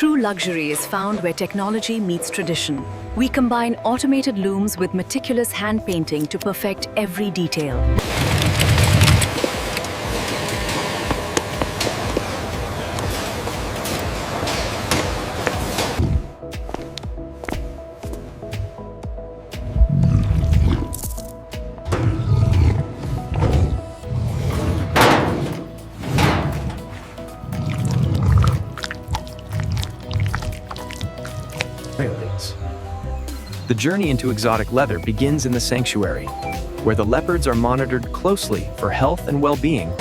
True luxury is found where technology meets tradition. We combine automated looms with meticulous hand painting to perfect every detail. The journey into exotic leather begins in the sanctuary, where the leopards are monitored closely for health and well-being.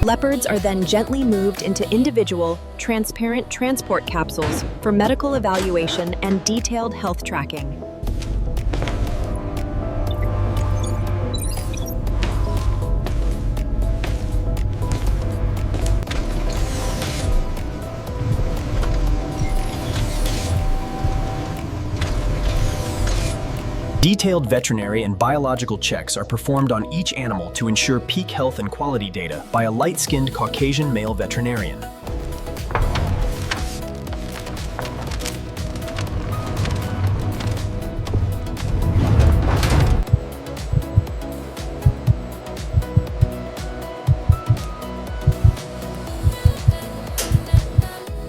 Leopards are then gently moved into individual, transparent transport capsules for medical evaluation and detailed health tracking. Detailed veterinary and biological checks are performed on each animal to ensure peak health and quality data by a light-skinned Caucasian male veterinarian.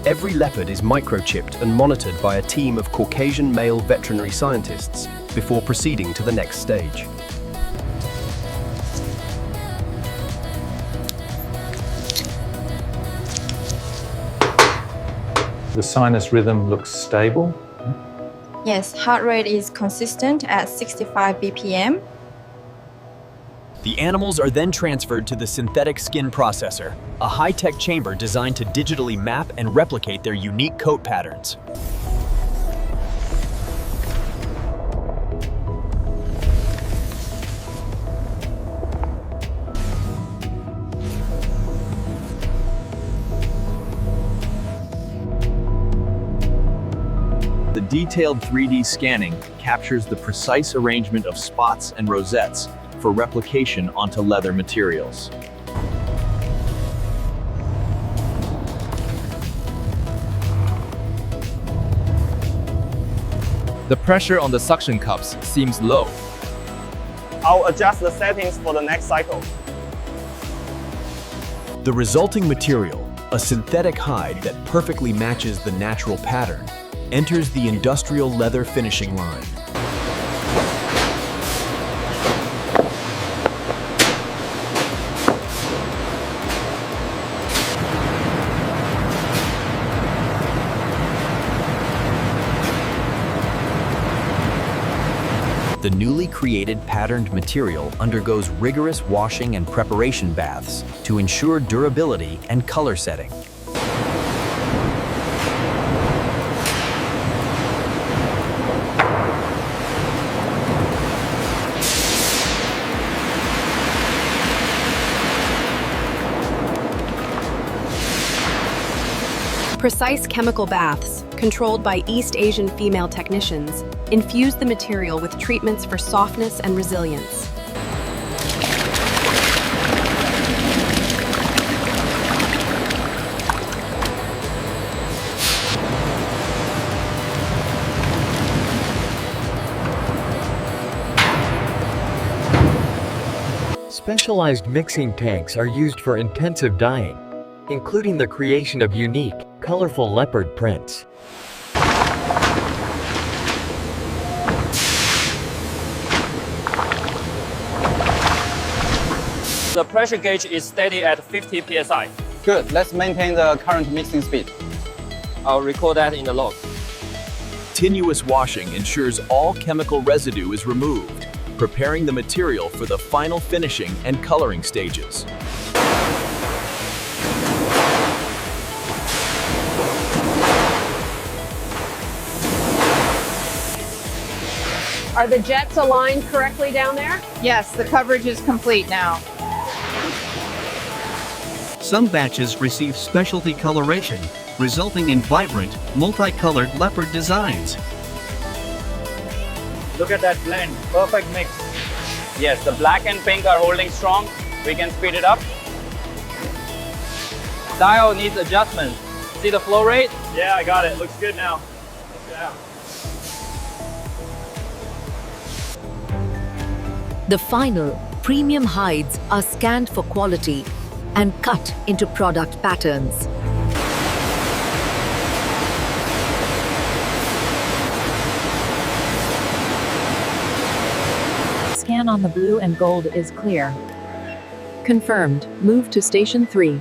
Every leopard is microchipped and monitored by a team of Caucasian male veterinary scientists before proceeding to the next stage. The sinus rhythm looks stable. Yes, heart rate is consistent at 65 BPM. The animals are then transferred to the synthetic skin processor, a high-tech chamber designed to digitally map and replicate their unique coat patterns. The detailed 3D scanning captures the precise arrangement of spots and rosettes for replication onto leather materials. The pressure on the suction cups seems low. I'll adjust the settings for the next cycle. The resulting material, a synthetic hide that perfectly matches the natural pattern, enters the industrial leather finishing line. The newly created patterned material undergoes rigorous washing and preparation baths to ensure durability and color setting. Precise chemical baths, controlled by East Asian female technicians, infuse the material with treatments for softness and resilience. Specialized mixing tanks are used for intensive dyeing, including the creation of unique, colorful leopard prints. The pressure gauge is steady at 50 psi. Good, let's maintain the current mixing speed. I'll record that in the log. Continuous washing ensures all chemical residue is removed, preparing the material for the final finishing and coloring stages. Are the jets aligned correctly down there? Yes, the coverage is complete now. Some batches receive specialty coloration resulting in vibrant, multicolored leopard designs. Look at that blend, perfect mix. Yes, the black and pink are holding strong. We can speed it up. Dial needs adjustment. See the flow rate? Yeah, I got it. Looks good now. Yeah. The final, premium hides are scanned for quality and cut into product patterns. Scan on the blue and gold is clear. Confirmed. Move to Station 3.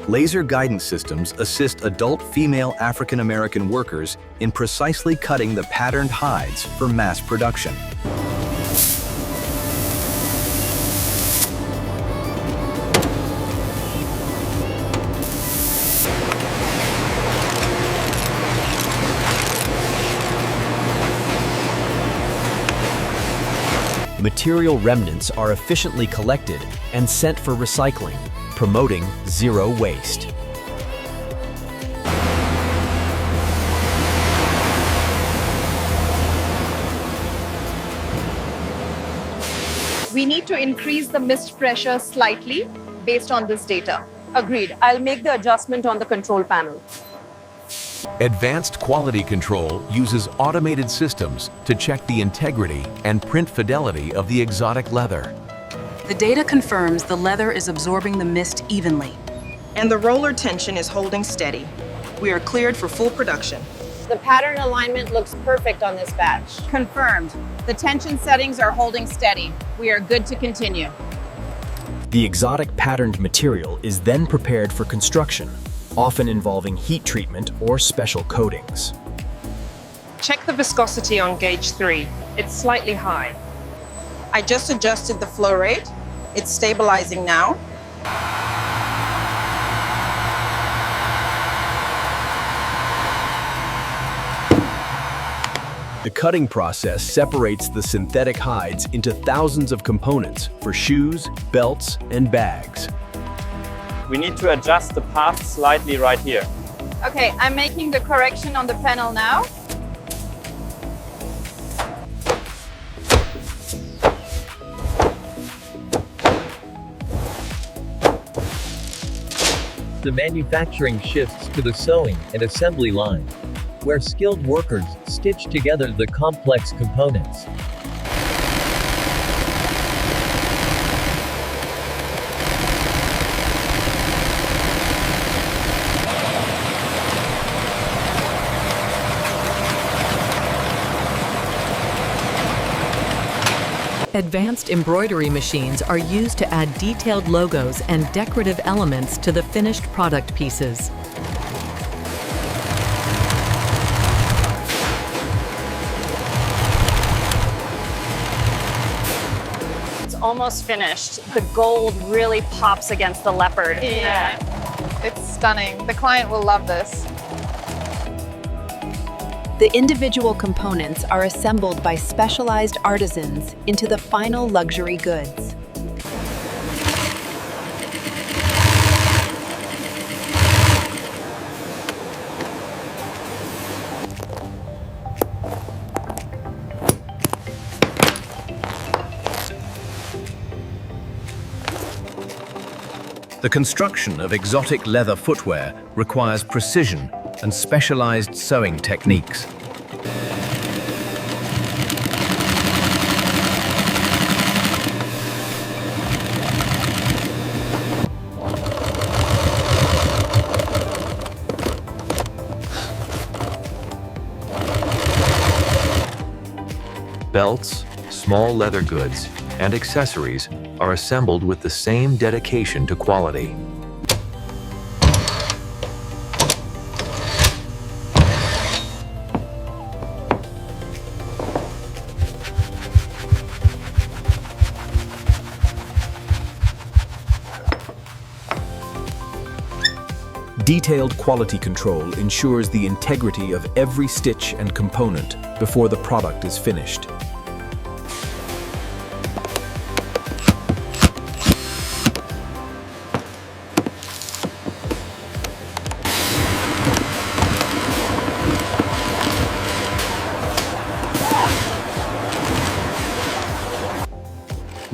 Laser guidance systems assist adult female African American workers in precisely cutting the patterned hides for mass production. Material remnants are efficiently collected and sent for recycling, promoting zero waste. We need to increase the mist pressure slightly based on this data. Agreed. I'll make the adjustment on the control panel. Advanced quality control uses automated systems to check the integrity and print fidelity of the exotic leather. The data confirms the leather is absorbing the mist evenly. And the roller tension is holding steady. We are cleared for full production. The pattern alignment looks perfect on this batch. Confirmed. The tension settings are holding steady. We are good to continue. The exotic patterned material is then prepared for construction, often involving heat treatment or special coatings. Check the viscosity on gauge 3. It's slightly high. I just adjusted the flow rate. It's stabilizing now. The cutting process separates the synthetic hides into thousands of components for shoes, belts, and bags. We need to adjust the path slightly right here. Okay, I'm making the correction on the panel now. The manufacturing shifts to the sewing and assembly line, where skilled workers stitch together the complex components. Advanced embroidery machines are used to add detailed logos and decorative elements to the finished product pieces. It's almost finished. The gold really pops against the leopard. Yeah. It's stunning. The client will love this. The individual components are assembled by specialized artisans into the final luxury goods. The construction of exotic leather footwear requires precision and specialized sewing techniques. Belts, small leather goods, and accessories are assembled with the same dedication to quality. Detailed quality control ensures the integrity of every stitch and component before the product is finished.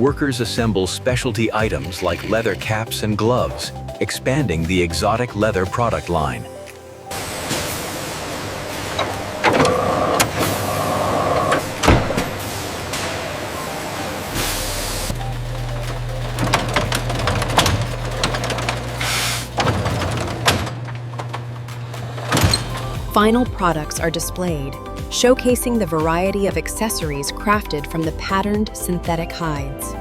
workers assemble specialty items like leather caps and gloves, expanding the exotic leather product line. Final products are displayed, showcasing the variety of accessories crafted from the patterned synthetic hides.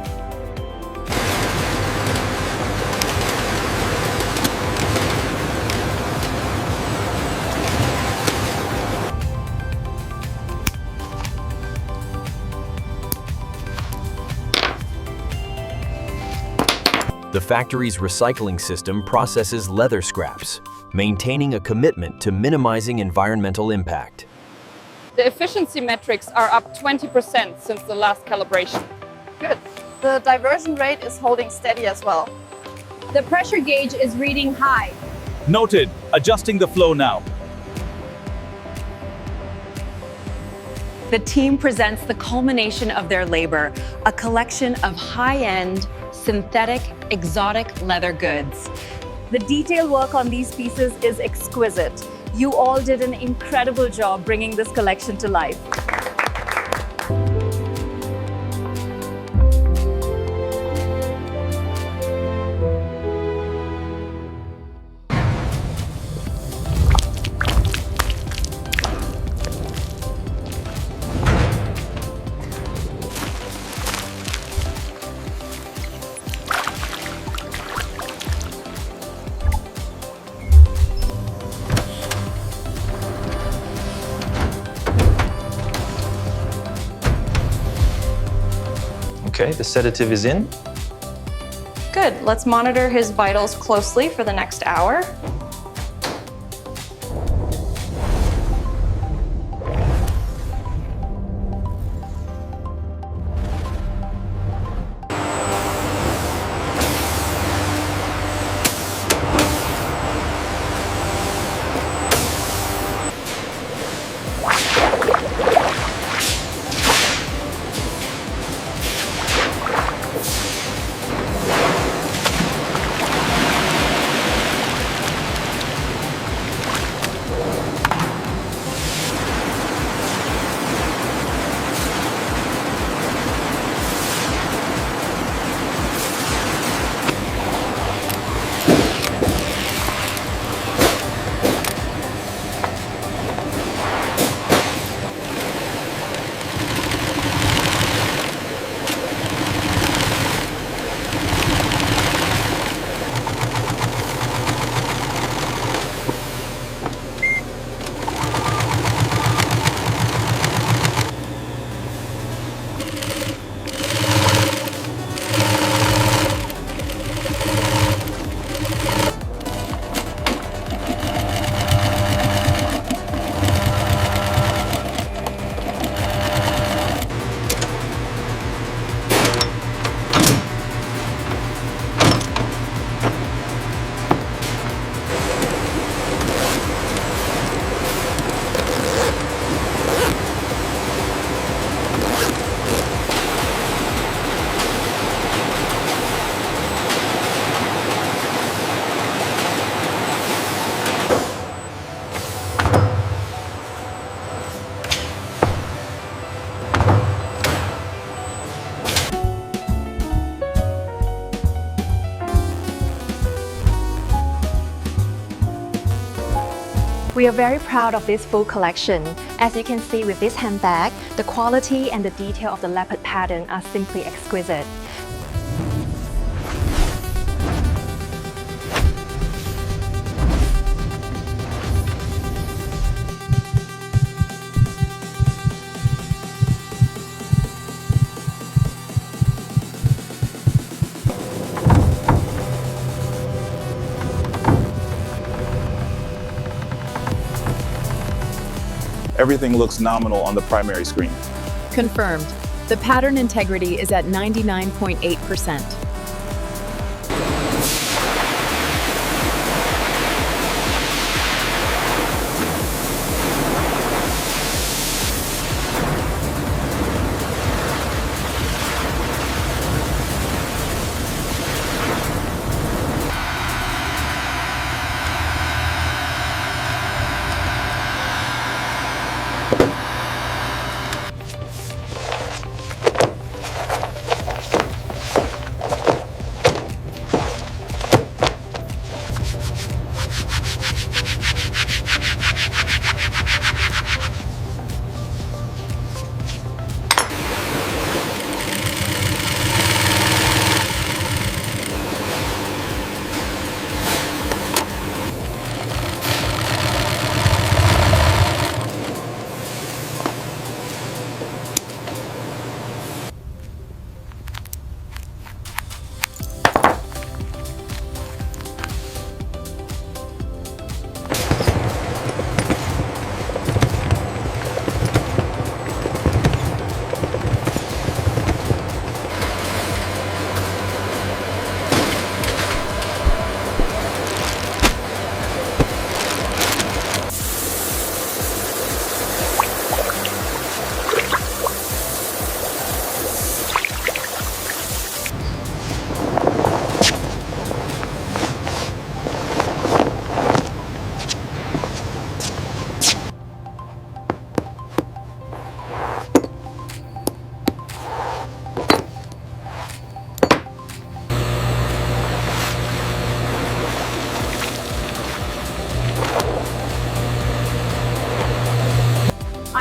The factory's recycling system processes leather scraps, maintaining a commitment to minimizing environmental impact. The efficiency metrics are up 20% since the last calibration. Good. The diversion rate is holding steady as well. The pressure gauge is reading high. Noted. Adjusting the flow now. The team presents the culmination of their labor, a collection of high-end, synthetic, exotic leather goods. The detail work on these pieces is exquisite. You all did an incredible job bringing this collection to life. Okay, the sedative is in. Good. Let's monitor his vitals closely for the next hour. We are very proud of this full collection. As you can see with this handbag, the quality and the detail of the leopard pattern are simply exquisite. Everything looks nominal on the primary screen. Confirmed. The pattern integrity is at 99.8%.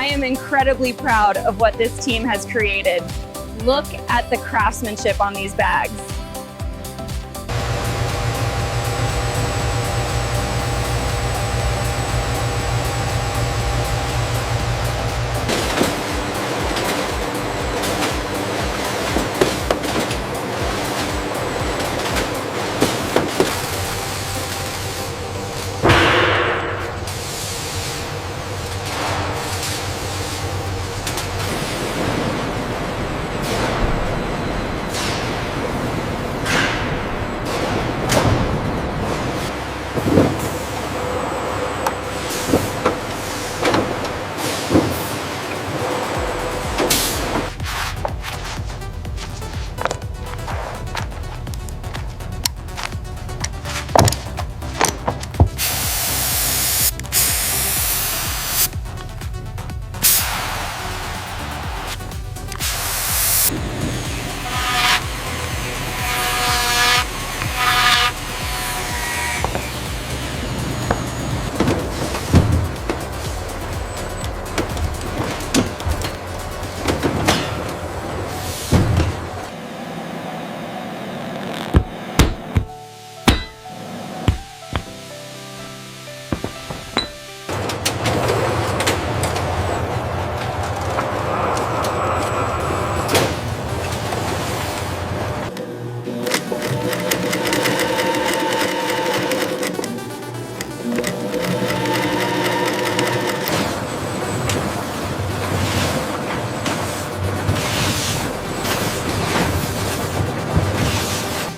I am incredibly proud of what this team has created. Look at the craftsmanship on these bags.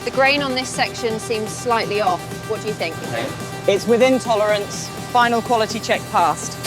The grain on this section seems slightly off. What do you think? It's within tolerance. Final quality check passed.